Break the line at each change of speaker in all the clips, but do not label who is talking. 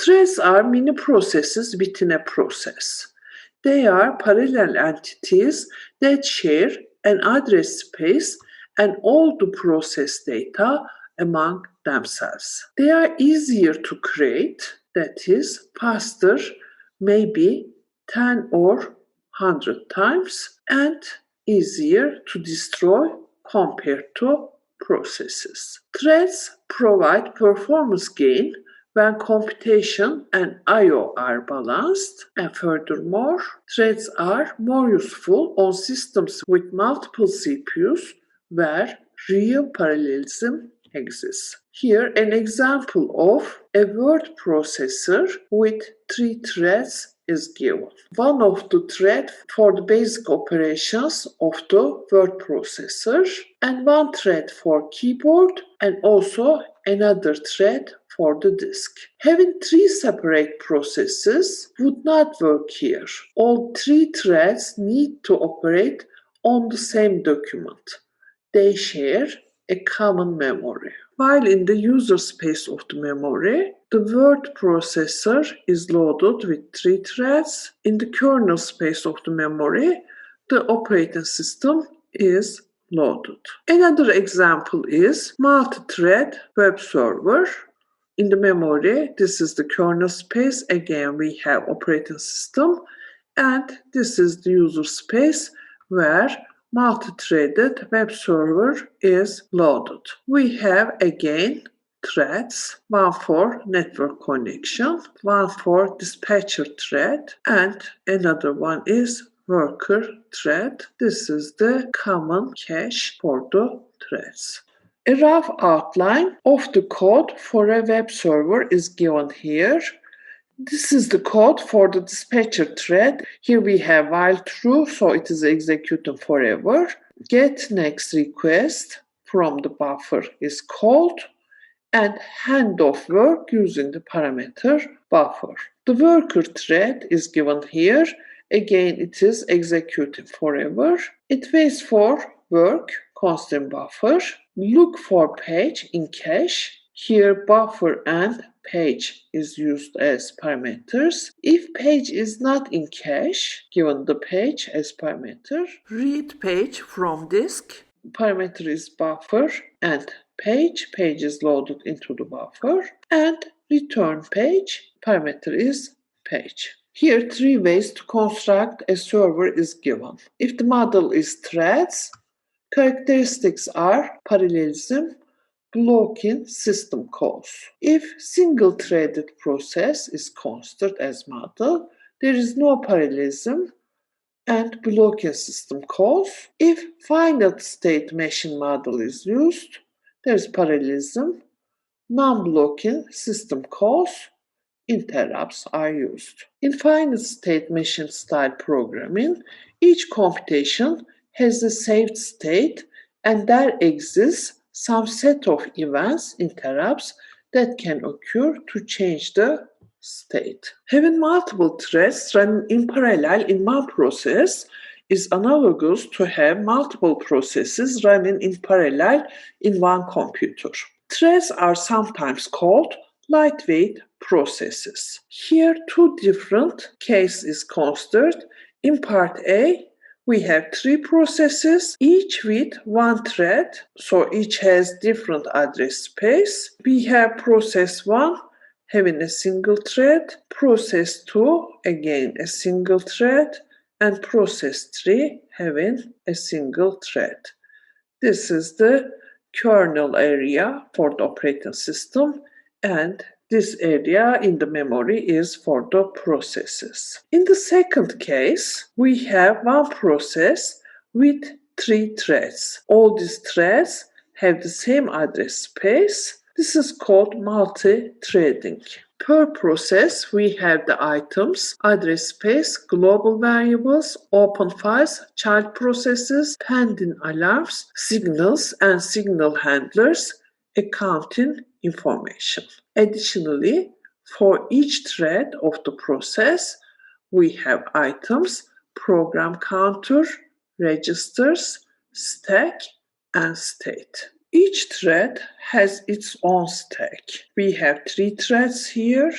Threads are mini processes within a process. They are parallel entities that share an address space and all the process data among themselves. They are easier to create, that is, faster, maybe 10 or 100 times, and easier to destroy compared to processes. Threads provide performance gain when computation and I/O are balanced, and furthermore, threads are more useful on systems with multiple CPUs where real parallelism exists. Here, an example of a word processor with 3 threads is given. One of the threads for the basic operations of the word processor, and one thread for keyboard, and also another thread for the disk. Having 3 separate processes would not work here. All 3 threads need to operate on the same document. They share a common memory. While in the user space of the memory, the word processor is loaded with 3 threads. In the kernel space of the memory, the operating system is loaded. Another example is multi-thread web server. In the memory, this is the kernel space. Again, we have operating system, and this is the user space where multi-threaded web server is loaded. We have again threads, one for network connection, one for dispatcher thread, and another one is worker thread. This is the common cache for the threads. A rough outline of the code for a web server is given here. This is the code for the dispatcher thread. Here we have while true, so it is executing forever. Get next request from the buffer is called, and handoff work using the parameter buffer. The worker thread is given here. Again, it is executing forever. It waits for work, constant buffer. Look for page in cache. Here buffer and page is used as parameters. If page is not in cache, given the page as parameter, read page from disk. Parameter is buffer and page. Page is loaded into the buffer. And return page. Parameter is page. Here 3 ways to construct a server is given. If the model is threads, characteristics are parallelism, blocking system calls. If single-threaded process is considered as model, there is no parallelism and blocking system calls. If finite state machine model is used, there is parallelism, non-blocking system calls, interrupts are used. In finite state machine style programming, each computation has a saved state, and there exists some set of events, interrupts, that can occur to change the state. Having multiple threads running in parallel in one process is analogous to have multiple processes running in parallel in one computer. Threads are sometimes called lightweight processes. Here 2 different cases is considered. In part A, we have 3 processes, each with 1 thread, so each has different address space. We have process 1 having a single thread, process 2 again a single thread, and process 3 having a single thread. This is the kernel area for the operating system, and this area in the memory is for the processes. In the second case, we have one process with 3 threads. All these threads have the same address space. This is called multi-threading. Per process, we have the items, address space, global variables, open files, child processes, pending alarms, signals, and signal handlers, accounting information. Additionally, for each thread of the process, we have items, program counter, registers, stack, and state. Each thread has its own stack. We have 3 threads here.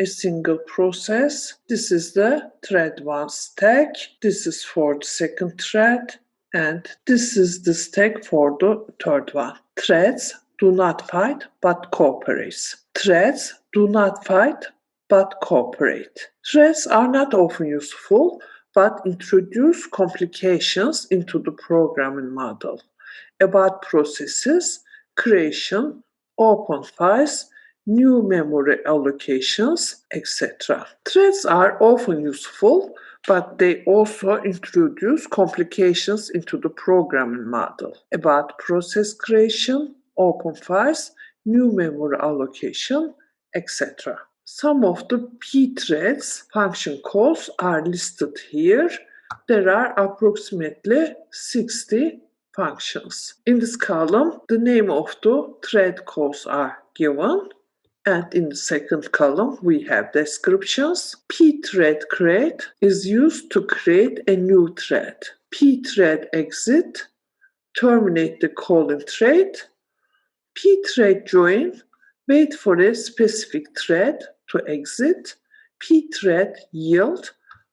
a single process. This is the thread 1 stack. This is for the second thread. And this is the stack for the third one. Threads do not fight but cooperate. Threads do not fight but cooperate. Threads are not often useful but introduce complications into the programming model about processes, creation, open files, new memory allocations, etc. Threads are often useful, but they also introduce complications into the programming model about process creation, open files, new memory allocation, etc. Some of the pthreads function calls are listed here. There are approximately 60 functions. In this column, the name of the thread calls are given. And in the second column, we have descriptions. Pthread create is used to create a new thread. Pthread exit, terminate the calling thread. Pthread join, wait for a specific thread to exit. Pthread yield,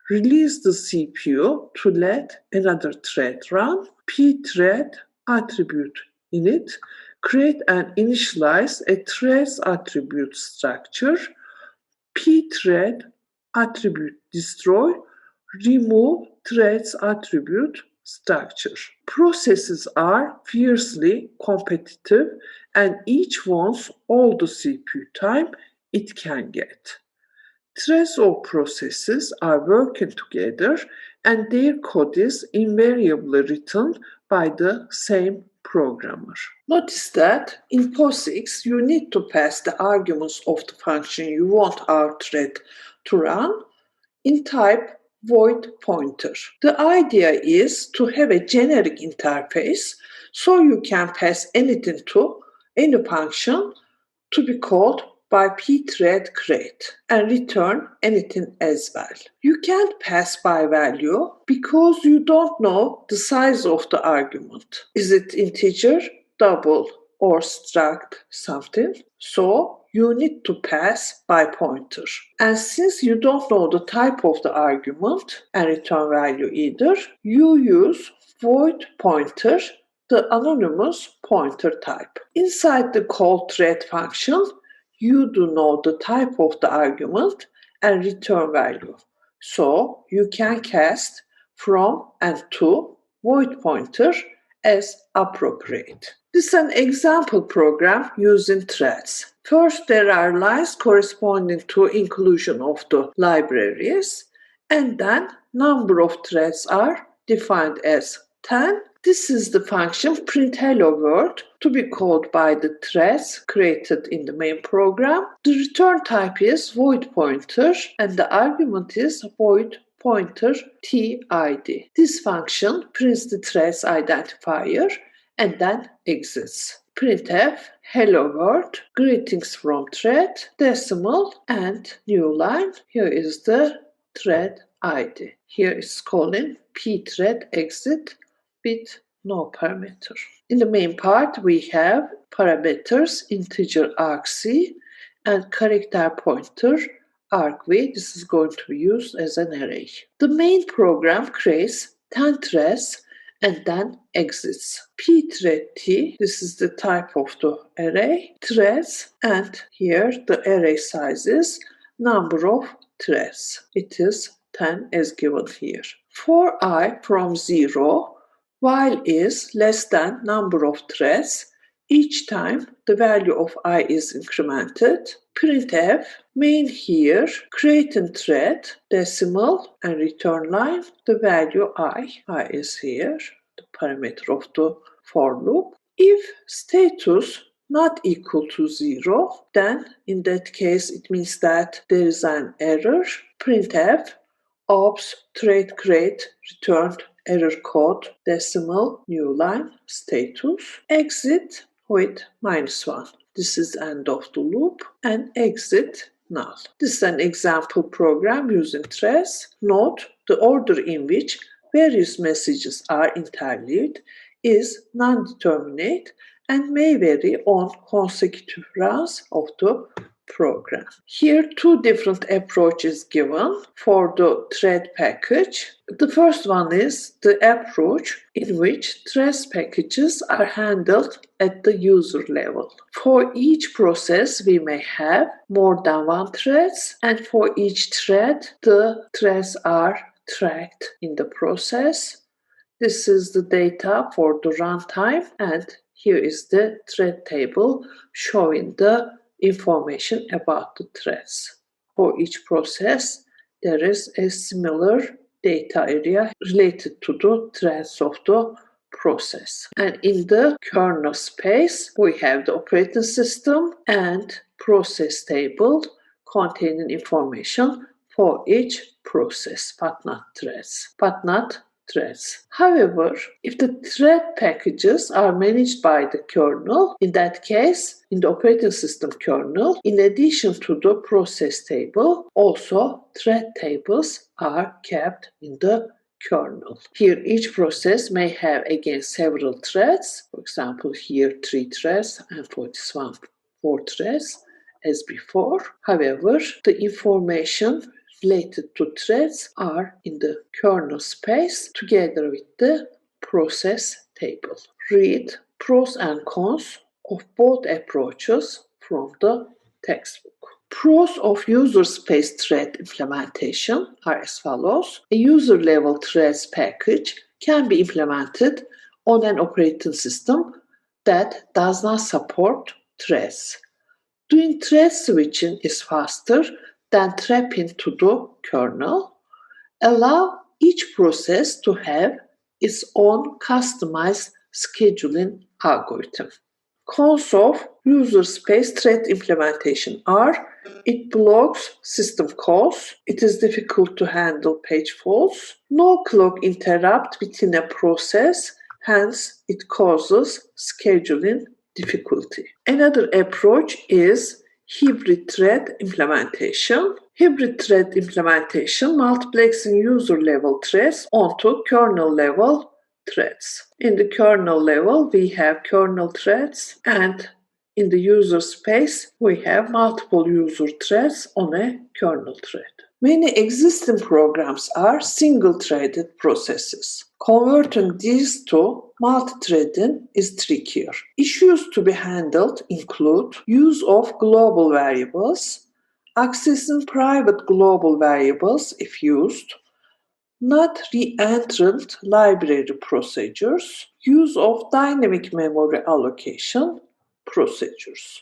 release the CPU to let another thread run. Pthread attribute init, create and initialize a thread's attribute structure. Pthread attribute destroy, remove thread's attribute structure. Processes are fiercely competitive and each wants all the CPU time it can get. Threads or processes are working together and their code is invariably written by the same programmer. Notice that in POSIX you need to pass the arguments of the function you want our thread to run in type void pointer. The idea is to have a generic interface so you can pass anything to any function to be called by pthread create and return anything as well. You can't pass by value because you don't know the size of the argument. Is it integer, double, or struct something? So you need to pass by pointer. And since you don't know the type of the argument and return value either, you use void pointer, the anonymous pointer type. Inside the call thread function, you do know the type of the argument and return value. So you can cast from and to void pointer as appropriate. This is an example program using threads. First, there are lines corresponding to inclusion of the libraries, and then number of threads are defined as 10. This is the function print hello world to be called by the threads created in the main program. The return type is void pointer and the argument is void pointer TID. This function prints the thread's identifier and then exits. Printf, hello world, greetings from thread, decimal and new line. Here is the thread ID. Here is calling pthread exit with no parameter. In the main part, we have parameters integer argc and character pointer argv. This is going to be used as an array. The main program creates 10 threads and then exits. Pthread t, this is the type of the array, threads, and here the array size is number of threads. It is 10 as given here. For I from 0, while is less than number of threads, each time the value of I is incremented. Printf, main here, creating thread, decimal and return line, the value I is here, the parameter of the for loop. If status not equal to 0, then in that case it means that there is an error. Printf, ops thread create returned error code, decimal, new line, status, exit with -1. This is end of the loop and exit null. This is an example program using threads. Note the order in which various messages are interleaved is non-determinate and may vary on consecutive runs of the program. Here, two different approaches given for the thread package. The first one is the approach in which thread packages are handled at the user level. For each process, we may have more than one thread, and for each thread, the threads are tracked in the process. This is the data for the runtime, and here is the thread table showing the information about the threads. For each process, there is a similar data area related to the threads of the process. And in the kernel space, we have the operating system and process table containing information for each process, but not threads. However, if the thread packages are managed by the kernel, in that case, in the operating system kernel, in addition to the process table, also thread tables are kept in the kernel. Here, each process may have again several threads. For example, here 3 threads, and for this one 4 threads as before. However, the information related to threads are in the kernel space together with the process table. Read pros and cons of both approaches from the textbook. Pros of user space thread implementation are as follows. A user-level threads package can be implemented on an operating system that does not support threads. Doing thread switching is faster than trapping to the kernel. Allow each process to have its own customized scheduling algorithm. Cons of user space thread implementation are: it blocks system calls, it is difficult to handle page faults, no clock interrupt within a process, hence it causes scheduling difficulty. Another approach is hybrid thread implementation. Hybrid thread implementation multiplexing user-level threads onto kernel-level threads. In the kernel level, we have kernel threads, and in the user space, we have multiple user threads on a kernel thread. Many existing programs are single-threaded processes. Converting these to multi-threading is trickier. Issues to be handled include use of global variables, accessing private global variables if used, not re-entrant library procedures, use of dynamic memory allocation procedures.